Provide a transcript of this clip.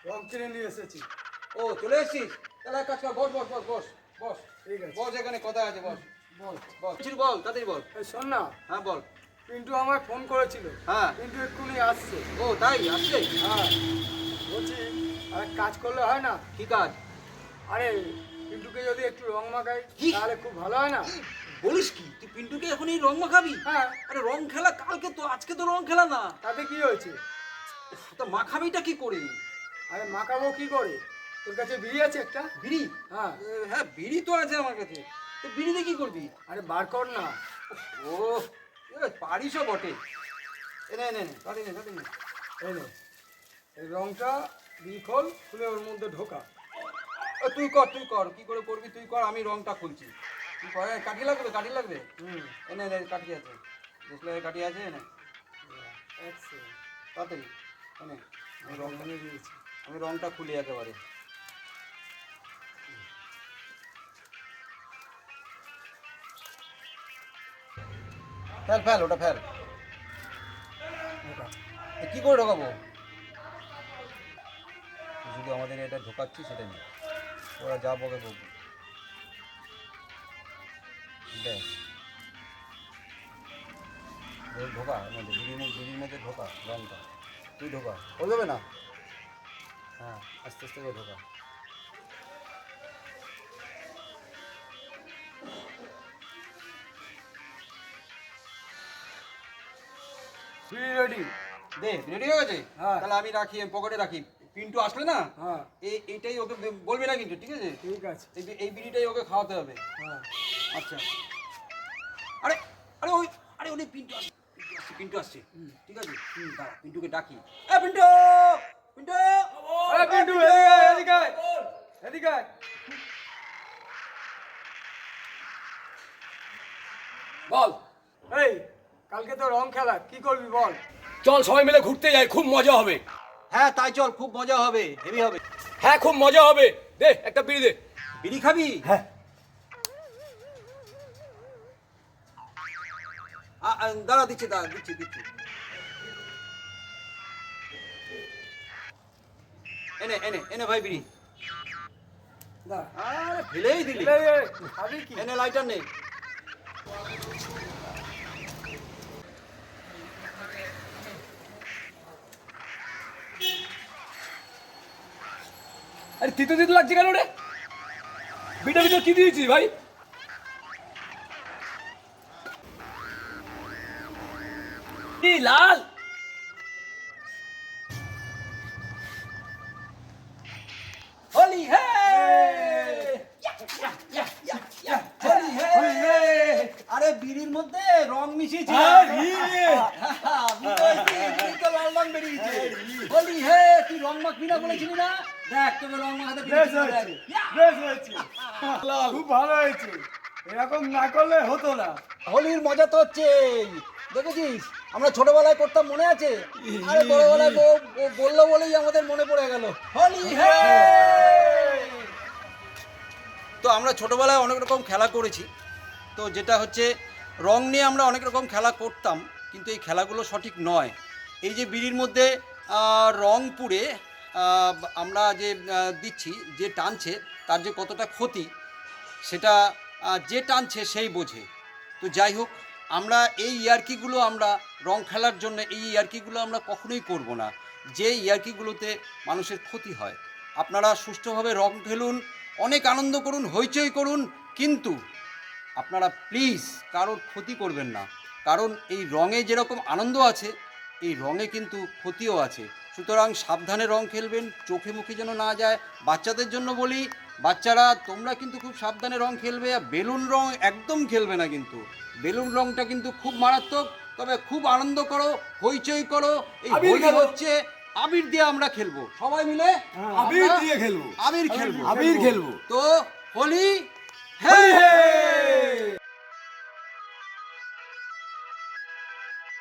রং কিনে নিয়ে এসেছি। ও চলে এসেছিস? তাহলে এক কাজ কর, বস বস বস বস বস। ঠিক আছে, বস, এখানে কথা আছে, বস বল বস। কিছু বল, তাড়াতাড়ি বল। এই শোন না, হ্যাঁ বল। পিন্টু আমায় ফোন করেছিল। হ্যাঁ। পিন্টু এক্ষুনি আসছে। ও তাই আসছে? হ্যাঁ, বলছি আর এক কাজ করলে হয় না? কি কাজ? আরে পিন্টুকে যদি একটু রং মাখাই কি? তাহলে খুব ভালো হয় না? বলিস কি, তুই পিন্টুকে এখন এই রং মাখাবি? হ্যাঁ। আরে রং খেলা কালকে তো, আজকে তো রং খেলা না। তাতে কি হয়েছে? তা মাখাবিটা কি করে? আরে মাখাবো কি করে? তোর কাছে বিড়ি আছে একটা? বিড়ি? হ্যাঁ। হ্যাঁ বিড়ি তো আছে আমার কাছে। তো বিড়িতে কি করবি? আরে বার কর না। ও পারিসও বটে। এনে এনে নে, তাড়াতাড়ি নে, তাড়াতাড়ি নে। এই নে, এই রংটা বিড়ি খোল, খুলে ওর মধ্যে ঢোকা। তুই কর, তুই কর, কি করে করবি তুই কর, আমি রংটা খুলছি। তুই কর। কাঠি লাগবে, কাঠি লাগবে। এনে এনে কাঠি আছে, দেখলে কাঠি আছে, এনে তাড়াতাড়ি এনে। আমি রংটা নিয়ে দিয়েছি, আমি রংটা খুলি একেবারে। ফেল ফেল, ওটা ফেল। কি করে ঢোকাবো? শুধু আমাদের এটা ঢোকাচ্ছি সেটাই না, ওরা যা বকে বলবো। ব্যাস ঢোকা মধ্যে, বিড়ির মধ্যে ঢোকা রংটা, তুই ঢোকা, ও যাবে না। হ্যাঁ আস্তে আস্তে করে ঢোকা। বিড়ি রেডি। দে, রেডি হয়ে গেছে? হ্যাঁ। তাহলে আমি রাখি, পকেটে রাখি। পিন্টু আসলে না, হ্যাঁ এইটাই ওকে বলবি না কিন্তু, ঠিক আছে? ঠিক আছে। এই বিড়িটাই ওকে খাওয়াতে হবে। হ্যাঁ আচ্ছা। আরে আরে ওই, আরে ওই পিন্টু আসছে, পিন্টু আসছে। ঠিক আছে, দাঁড়া, পিন্টুকে ডাকি। এ পিন্টু, পিন্টু, এই পিন্টু, এদিকে আয়, এদিকে আয়। বল। এই কালকে তো রং খেলা, কি করবি বল? চল সবাই মিলে ঘুরতে যাই, খুব মজা হবে। হ্যাঁ তাই চল, খুব মজা হবে, হেভি হবে। হ্যাঁ খুব মজা হবে। দে একটা বিড়ি দে। বিড়ি খাবি? হ্যাঁ। দাঁড়া, দিচ্ছি, দাঁড়া, দিচ্ছি দিচ্ছি। এনে এনে এনে ভাই বিড়ি। দাঁড়া। আরে ফেলেই দিলি। খাবি কি? এনে লাইটার নেই। আরে তিতো তিতো লাগছে কেন রে? বিটা ভিতর কি দিয়েছিস ভাই? কি লাল? হোলি হে, হোলি হে। আরে বিড়ির মধ্যে রং মিশিয়েছি। লাল রং বেরিয়েছে। হোলি হে, তুই রং মাখবি না বলেছিলি না? দেখ তোকে রং মাখাতে বেশ হয়েছে, বেশ হয়েছে, খুব ভালো হয়েছে। এরকম না করলে হতো না। হোলির মজা তো হচ্ছেই, দেখেছিস? আমরা ছোটবেলায় করতাম, মনে আছে? আরে বড়বেলায় ও বললো বলেই আমাদের মনে পড়ে গেল। হোলি হে। তো আমরা ছোটবেলায় অনেক রকম খেলা করেছি। তো যেটা হচ্ছে, রং নিয়ে আমরা অনেক রকম খেলা করতাম, কিন্তু এই খেলাগুলো সঠিক নয়। এই যে বিড়ির মধ্যে রং পুড়ে আমরা যে দিচ্ছি, যে টানছে তার যে কতটা ক্ষতি, সেটা যে টানছে সেই বোঝে। তো যাই হোক, আমরা এই ইয়ার্কিগুলো, আমরা রং খেলার জন্য এই ইয়ার্কিগুলো আমরা কখনোই করব না, যে ইয়ার্কিগুলোতে মানুষের ক্ষতি হয়। আপনারা সুষ্ঠুভাবে রং খেলুন, অনেক আনন্দ করুন, হইচই করুন, কিন্তু আপনারা প্লিজ কারোর ক্ষতি করবেন না। কারণ এই রঙে যেরকম আনন্দ আছে, এই রঙে কিন্তু ক্ষতিও আছে। সুতরাং সাবধানে রং খেলবেন, চোখে মুখে যেন না যায়। বাচ্চাদের জন্য বলি, বাচ্চারা তোমরা কিন্তু খুব সাবধানে রং খেলবে। আর বেলুন রং একদম খেলবে না, কিন্তু বেলুন রংটা কিন্তু খুব মারাত্মক। তবে খুব আনন্দ করো, হইচই করো। এই আবির হোলি খেলো। হচ্ছে আবির দিয়ে আমরা খেলবো, সবাই মিলে আবির দিয়ে খেলবো। আবির খেলবো। আবির খেলবো। তো হোলি হেই হে হে।